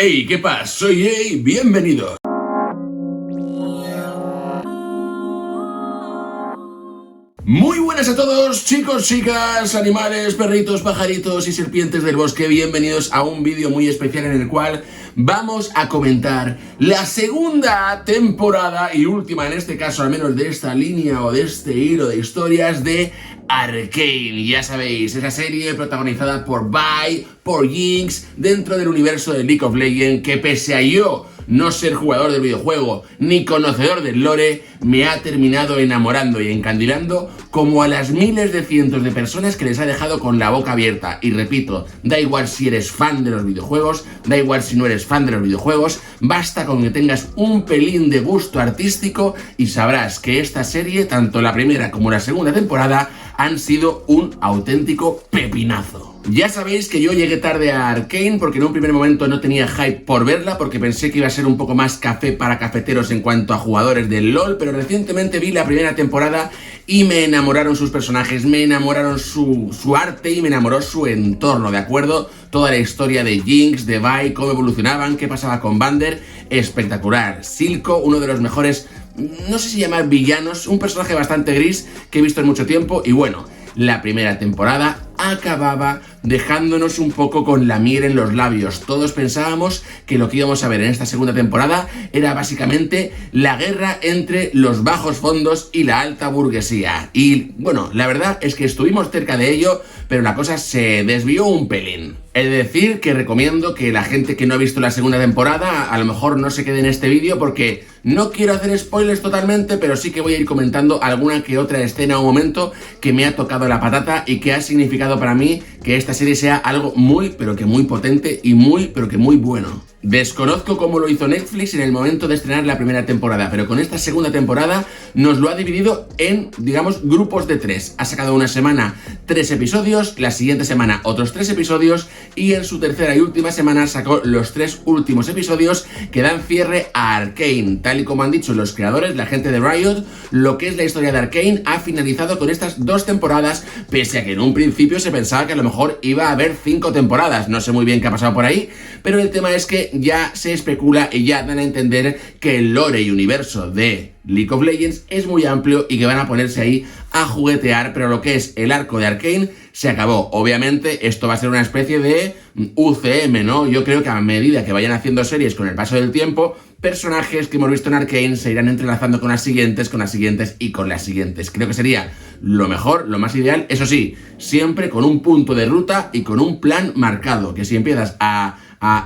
Hey, ¿qué pasa? Soy Jay, bienvenido. Muy buenas a todos, chicos, chicas, animales, perritos, pajaritos y serpientes del bosque. Bienvenidos a un vídeo muy especial en el cual vamos a comentar la segunda temporada y última, en este caso, al menos de esta línea o de este hilo de historias de Arcane. Ya sabéis, esa serie protagonizada por Vi, por Jinx, dentro del universo de League of Legends, que pese a yo no ser jugador del videojuego ni conocedor del lore, me ha terminado enamorando y encandilando como a las miles de cientos de personas que les ha dejado con la boca abierta. Y repito, da igual si eres fan de los videojuegos, da igual si no eres fan de los videojuegos, basta con que tengas un pelín de gusto artístico y sabrás que esta serie, tanto la primera como la segunda temporada, han sido un auténtico pepinazo. Ya sabéis que yo llegué tarde a Arcane porque en un primer momento no tenía hype por verla, porque pensé que iba a ser un poco más café para cafeteros en cuanto a jugadores del LoL, pero recientemente vi la primera temporada y me enamoraron sus personajes, me enamoraron su arte y me enamoró su entorno, ¿de acuerdo? Toda la historia de Jinx, de Vi, cómo evolucionaban, qué pasaba con Vander, espectacular. Silco, uno de los mejores, no sé si llamar villanos, un personaje bastante gris que he visto en mucho tiempo. Y bueno, la primera temporada acababa dejándonos un poco con la miel en los labios. Todos pensábamos que lo que íbamos a ver en esta segunda temporada era básicamente la guerra entre los bajos fondos y la alta burguesía. Y bueno, la verdad es que estuvimos cerca de ello, pero la cosa se desvió un pelín. He de decir que recomiendo que la gente que no ha visto la segunda temporada a lo mejor no se quede en este vídeo, porque no quiero hacer spoilers totalmente, pero sí que voy a ir comentando alguna que otra escena o momento que me ha tocado la patata y que ha significado para mí que esta serie sea algo muy, pero que muy potente y muy, pero que muy bueno. Desconozco cómo lo hizo Netflix en el momento de estrenar la primera temporada, pero con esta segunda temporada nos lo ha dividido en, digamos, grupos de 3. Ha sacado una semana 3 episodios, la siguiente semana otros 3 episodios y en su tercera y última semana sacó los 3 últimos episodios que dan cierre a Arcane. Tal y como han dicho los creadores, la gente de Riot, lo que es la historia de Arcane ha finalizado con estas 2 temporadas, pese a que en un principio se pensaba que a lo mejor iba a haber 5 temporadas. No sé muy bien qué ha pasado por ahí, pero el tema es que ya se especula y ya dan a entender que el lore y universo de League of Legends es muy amplio y que van a ponerse ahí a juguetear, pero lo que es el arco de Arcane se acabó. Obviamente esto va a ser una especie de UCM, ¿no? Yo creo que a medida que vayan haciendo series con el paso del tiempo, personajes que hemos visto en Arcane se irán entrelazando con las siguientes y con las siguientes. Creo que sería lo mejor, lo más ideal, eso sí, siempre con un punto de ruta y con un plan marcado, que si empiezas a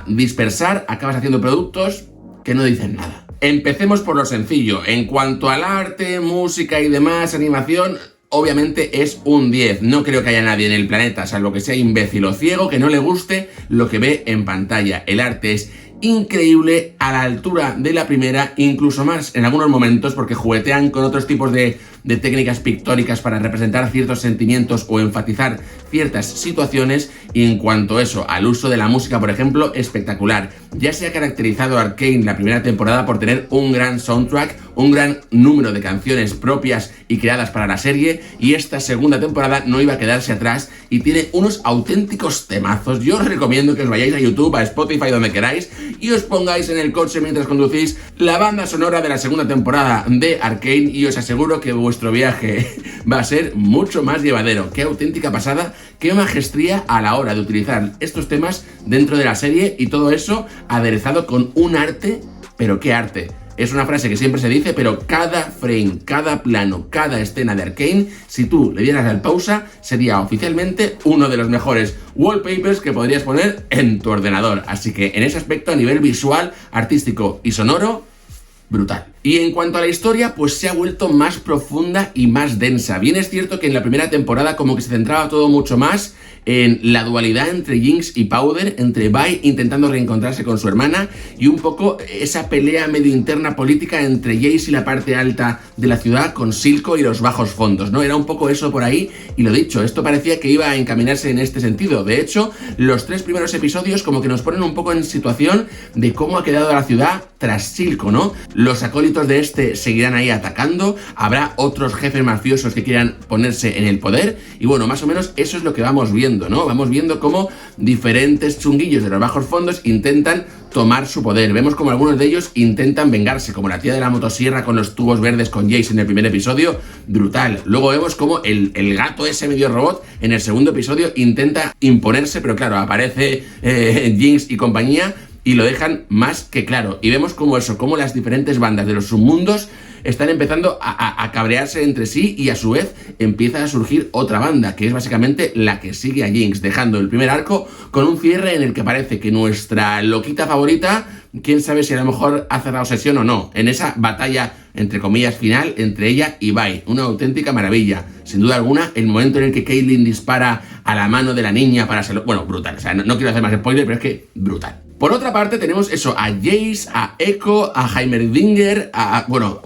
dispersar, acabas haciendo productos que no dicen nada. Empecemos por lo sencillo. En cuanto al arte, música y demás, animación, obviamente es un 10. No creo que haya nadie en el planeta, salvo que sea imbécil o ciego, que no le guste lo que ve en pantalla. El arte es increíble, a la altura de la primera, incluso más en algunos momentos, porque juguetean con otros tipos de técnicas pictóricas para representar ciertos sentimientos o enfatizar ciertas situaciones. Y en cuanto a eso, al uso de la música, por ejemplo, espectacular. Ya se ha caracterizado Arcane la primera temporada por tener un gran soundtrack, un gran número de canciones propias y creadas para la serie, y esta segunda temporada no iba a quedarse atrás y tiene unos auténticos temazos. Yo os recomiendo que os vayáis a YouTube, a Spotify, donde queráis, y os pongáis en el coche mientras conducís la banda sonora de la segunda temporada de Arcane, y os aseguro que vuestro viaje va a ser mucho más llevadero. Qué auténtica pasada, qué majestría a la hora de utilizar estos temas dentro de la serie, y todo eso aderezado con un arte, pero qué arte. Es una frase que siempre se dice, pero cada frame, cada plano, cada escena de Arcane, si tú le dieras al pausa, sería oficialmente uno de los mejores wallpapers que podrías poner en tu ordenador. Así que en ese aspecto, a nivel visual, artístico y sonoro, brutal. Y en cuanto a la historia, pues se ha vuelto más profunda y más densa. Bien es cierto que en la primera temporada como que se centraba todo mucho más en la dualidad entre Jinx y Powder, entre Vi intentando reencontrarse con su hermana, y un poco esa pelea medio interna política entre Jayce y la parte alta de la ciudad con Silco y los bajos fondos, ¿no? Era un poco eso por ahí, y lo dicho, esto parecía que iba a encaminarse en este sentido. De hecho, los 3 primeros episodios como que nos ponen un poco en situación de cómo ha quedado la ciudad tras Silco, ¿no? Los acólitos favoritos de este seguirán ahí atacando, habrá otros jefes mafiosos que quieran ponerse en el poder, y bueno, más o menos eso es lo que vamos viendo, ¿no? Vamos viendo cómo diferentes chunguillos de los bajos fondos intentan tomar su poder. Vemos como algunos de ellos intentan vengarse, como la tía de la motosierra con los tubos verdes con Jace en el primer episodio, brutal. Luego vemos como el gato ese medio robot en el segundo episodio intenta imponerse, pero claro, aparece Jinx y compañía y lo dejan más que claro. Y vemos como eso, como las diferentes bandas de los submundos están empezando a cabrearse entre sí, y a su vez empieza a surgir otra banda, que es básicamente la que sigue a Jinx, dejando el primer arco con un cierre en el que parece que nuestra loquita favorita, quién sabe si a lo mejor ha cerrado sesión o no, en esa batalla, entre comillas, final entre ella y Vi. Una auténtica maravilla. Sin duda alguna, el momento en el que Caitlyn dispara a la mano de la niña para hacerlo... Bueno, brutal. O sea, no quiero hacer más spoiler, pero es que brutal. Por otra parte tenemos eso, a Jace, a Echo, a Heimerdinger, bueno,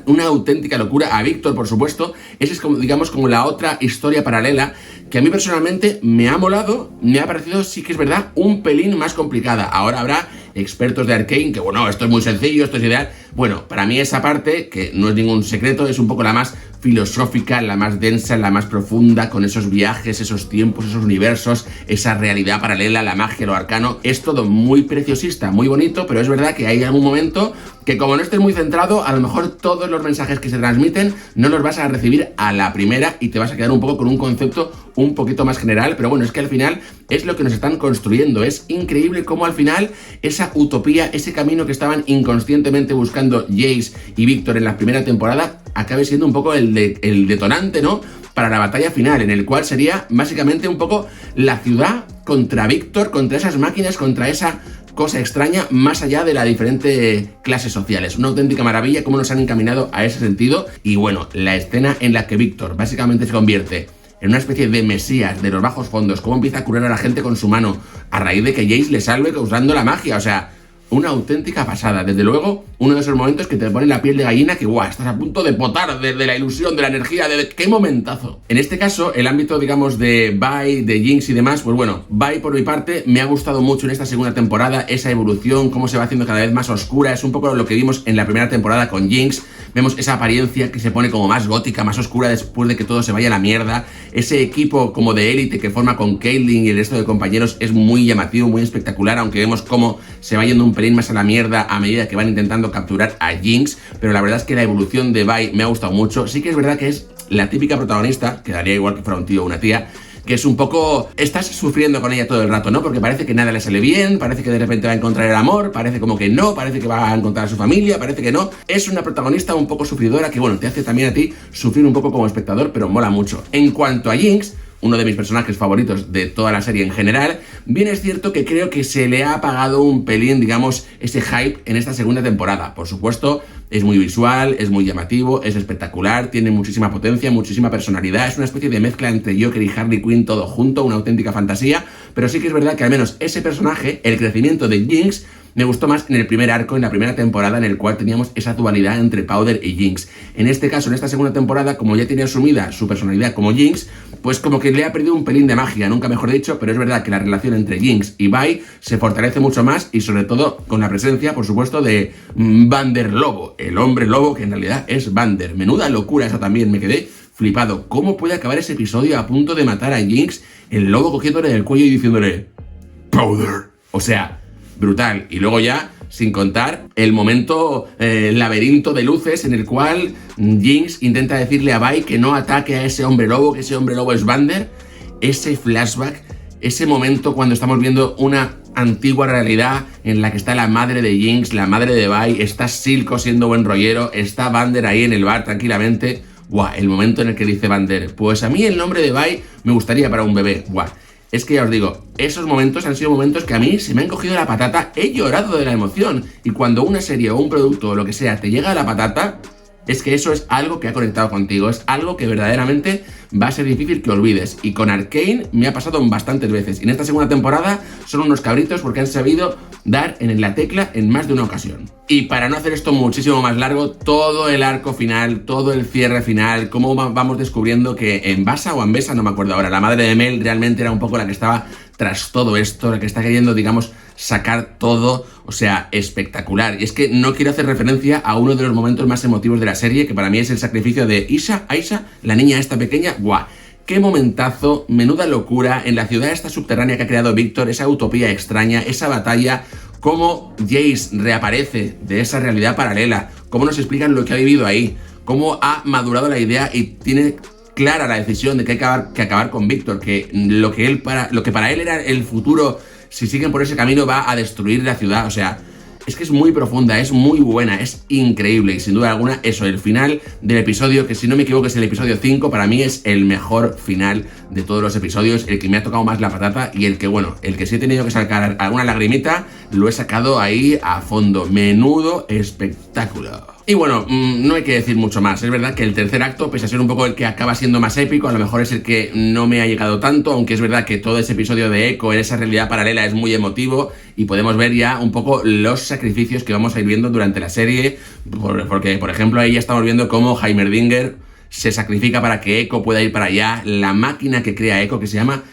una auténtica locura, a Víctor, por supuesto. Esa es como, digamos, como la otra historia paralela que a mí personalmente me ha molado, me ha parecido, sí que es verdad, un pelín más complicada. Ahora habrá expertos de Arcane que, bueno, esto es muy sencillo, esto es ideal. Bueno, para mí esa parte, que no es ningún secreto, es un poco la más filosófica, la más densa, la más profunda, con esos viajes, esos tiempos, esos universos, esa realidad paralela, la magia, lo arcano. Es todo muy preciosista, muy bonito, pero es verdad que hay algún momento que, como no estés muy centrado, a lo mejor todos los mensajes que se transmiten no los vas a recibir a la primera y te vas a quedar un poco con un concepto un poquito más general. Pero bueno, es que al final es lo que nos están construyendo. Es increíble cómo al final esa utopía, ese camino que estaban inconscientemente buscando Jace y Víctor en la primera temporada, acabe siendo un poco el detonante, ¿no?, para la batalla final, en el cual sería básicamente un poco la ciudad contra Víctor, contra esas máquinas, contra esa cosa extraña, más allá de las diferentes clases sociales. Una auténtica maravilla cómo nos han encaminado a ese sentido. Y bueno, la escena en la que Víctor básicamente se convierte en una especie de mesías de los bajos fondos, cómo empieza a curar a la gente con su mano a raíz de que Jace le salve usando la magia, o sea, una auténtica pasada. Desde luego, uno de esos momentos que te pone la piel de gallina, que guau, estás a punto de potar de la ilusión, de la energía, de qué momentazo. En este caso, el ámbito, digamos, de Vi, de Jinx y demás, pues bueno, Vi por mi parte me ha gustado mucho en esta segunda temporada, esa evolución, cómo se va haciendo cada vez más oscura. Es un poco lo que vimos en la primera temporada con Jinx. Vemos esa apariencia que se pone como más gótica, más oscura después de que todo se vaya a la mierda. Ese equipo como de élite que forma con Caitlyn y el resto de compañeros es muy llamativo, muy espectacular, aunque vemos cómo se va yendo un pelín más a la mierda a medida que van intentando capturar a Jinx. Pero la verdad es que la evolución de Vi me ha gustado mucho. Sí que es verdad que es la típica protagonista, que daría igual que fuera un tío o una tía, que es un poco... estás sufriendo con ella todo el rato, ¿no? Porque parece que nada le sale bien, parece que de repente va a encontrar el amor, parece como que no, parece que va a encontrar a su familia, parece que no. Es una protagonista un poco sufridora que, bueno, te hace también a ti sufrir un poco como espectador, pero mola mucho. En cuanto a Jinx, uno de mis personajes favoritos de toda la serie en general, bien es cierto que creo que se le ha apagado un pelín, digamos, ese hype en esta segunda temporada. Por supuesto, es muy visual, es muy llamativo, es espectacular, tiene muchísima potencia, muchísima personalidad, es una especie de mezcla entre Joker y Harley Quinn todo junto, una auténtica fantasía. Pero sí que es verdad que al menos ese personaje, el crecimiento de Jinx, me gustó más en el primer arco, en la primera temporada, en el cual teníamos esa dualidad entre Powder y Jinx. En este caso, en esta segunda temporada, como ya tiene asumida su personalidad como Jinx, pues como que le ha perdido un pelín de magia, nunca mejor dicho, pero es verdad que la relación entre Jinx y Vi se fortalece mucho más, y sobre todo con la presencia, por supuesto, de Vander Lobo, el hombre lobo que en realidad es Vander. Menuda locura esa también, me quedé flipado. ¿Cómo puede acabar ese episodio a punto de matar a Jinx, el lobo cogiéndole del cuello y diciéndole Powder? O sea, brutal. Y luego ya, sin contar, el momento laberinto de luces en el cual Jinx intenta decirle a Vi que no ataque a ese hombre lobo, que ese hombre lobo es Vander. Ese flashback, ese momento cuando estamos viendo una antigua realidad en la que está la madre de Jinx, la madre de Vi, está Silco siendo buen rollero, está Vander ahí en el bar tranquilamente. Guau, el momento en el que dice Vander, pues a mí el nombre de Vi me gustaría para un bebé. Guau. Es que ya os digo, esos momentos han sido momentos que a mí se me han cogido la patata, he llorado de la emoción. Y cuando una serie o un producto o lo que sea te llega a la patata, es que eso es algo que ha conectado contigo, es algo que verdaderamente va a ser difícil que olvides. Y con Arcane me ha pasado bastantes veces. Y en esta segunda temporada son unos cabritos porque han sabido dar en la tecla en más de una ocasión. Y para no hacer esto muchísimo más largo, todo el arco final, todo el cierre final, cómo vamos descubriendo que Envasa o Ambesa, no me acuerdo ahora, la madre de Mel realmente era un poco la que estaba tras todo esto, la que está queriendo, digamos, sacar todo O sea, espectacular. Y es que no quiero hacer referencia a uno de los momentos más emotivos de la serie, que para mí es el sacrificio de Aisha, la niña esta pequeña. ¡Buah! ¡Qué momentazo! Menuda locura en la ciudad esta subterránea que ha creado Víctor, esa utopía extraña, esa batalla, cómo Jace reaparece de esa realidad paralela, cómo nos explican lo que ha vivido ahí, cómo ha madurado la idea y tiene clara la decisión de que hay que acabar con Víctor, que lo que para él era el futuro, si siguen por ese camino, va a destruir la ciudad. O sea, es que es muy profunda, es muy buena, es increíble. Y sin duda alguna, eso, el final del episodio, que si no me equivoco es el episodio 5, para mí es el mejor final de todos los episodios, el que me ha tocado más la patata y el que, bueno, el que sí he tenido que sacar alguna lagrimita, lo he sacado ahí a fondo. Menudo espectáculo. Y bueno, no hay que decir mucho más. Es verdad que el tercer acto, pese a ser un poco el que acaba siendo más épico, a lo mejor es el que no me ha llegado tanto, aunque es verdad que todo ese episodio de Echo en esa realidad paralela es muy emotivo y podemos ver ya un poco los sacrificios que vamos a ir viendo durante la serie, porque, por ejemplo, ahí ya estamos viendo cómo Heimerdinger se sacrifica para que Echo pueda ir para allá. La máquina que crea Echo, que se llama,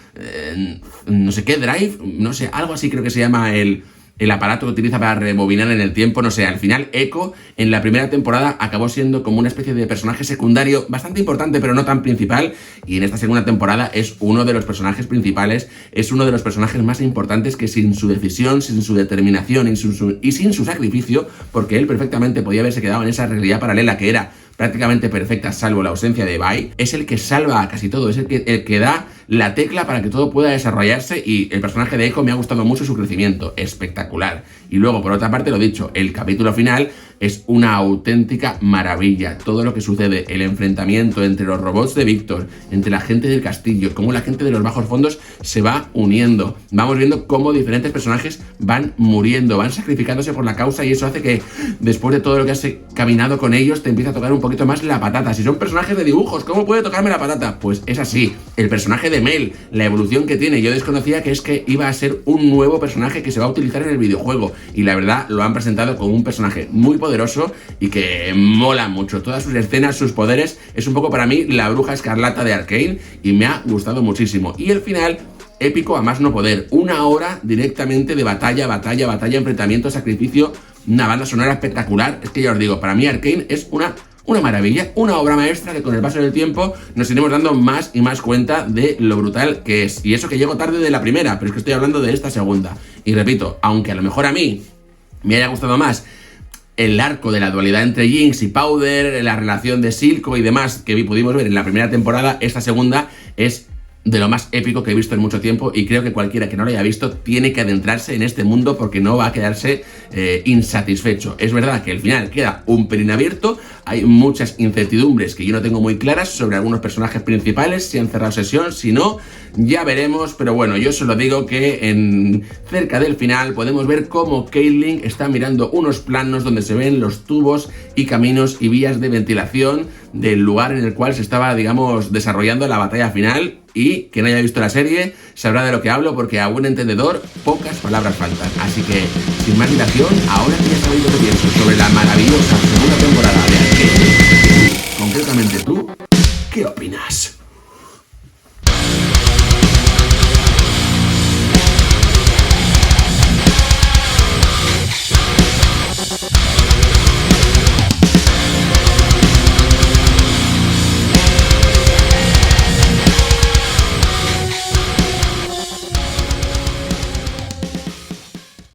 no sé qué, Drive, no sé, algo así creo que se llama el aparato que utiliza para rebobinar en el tiempo, no sé. Al final Echo en la primera temporada acabó siendo como una especie de personaje secundario bastante importante, pero no tan principal, y en esta segunda temporada es uno de los personajes principales, es uno de los personajes más importantes, que sin su decisión, sin su determinación y sin su sacrificio, porque él perfectamente podía haberse quedado en esa realidad paralela que era prácticamente perfecta salvo la ausencia de Vi, es el que salva a casi todo, es el que da la tecla para que todo pueda desarrollarse, y el personaje de Echo me ha gustado mucho su crecimiento, espectacular. Y luego, por otra parte, lo dicho, el capítulo final es una auténtica maravilla. Todo lo que sucede, el enfrentamiento entre los robots de Víctor, entre la gente del castillo, cómo la gente de los bajos fondos se va uniendo. Vamos viendo cómo diferentes personajes van muriendo, van sacrificándose por la causa, y eso hace que después de todo lo que has caminado con ellos te empieza a tocar un poquito más la patata. Si son personajes de dibujos, ¿cómo puede tocarme la patata? Pues es así. El personaje de Mel, la evolución que tiene, yo desconocía que es que iba a ser un nuevo personaje que se va a utilizar en el videojuego, y la verdad lo han presentado como un personaje muy poderoso y que mola mucho. Todas sus escenas, sus poderes, es un poco para mí la bruja escarlata de Arcane, y me ha gustado muchísimo. Y el final, épico a más no poder, 1 hora directamente de batalla, enfrentamiento, sacrificio, una banda sonora espectacular. Es que ya os digo, para mí Arcane es una maravilla, una obra maestra que con el paso del tiempo nos iremos dando más y más cuenta de lo brutal que es. Y eso que llego tarde de la primera, pero es que estoy hablando de esta segunda. Y repito, aunque a lo mejor a mí me haya gustado más el arco de la dualidad entre Jinx y Powder, la relación de Silco y demás que pudimos ver en la primera temporada, esta segunda es de lo más épico que he visto en mucho tiempo, y creo que cualquiera que no lo haya visto tiene que adentrarse en este mundo, porque no va a quedarse insatisfecho. Es verdad que el final queda un pelín abierto, hay muchas incertidumbres que yo no tengo muy claras sobre algunos personajes principales, si han cerrado sesión, si no, ya veremos, pero bueno, yo solo digo que cerca del final podemos ver cómo Caitlyn está mirando unos planos donde se ven los tubos y caminos y vías de ventilación del lugar en el cual se estaba, digamos, desarrollando la batalla final, y quien haya visto la serie sabrá de lo que hablo, porque a buen entendedor pocas palabras faltan. Así que, sin más dilación, ahora que ya sabéis lo que pienso sobre la maravillosa segunda temporada de Arcane, concretamente tú, ¿qué opinas?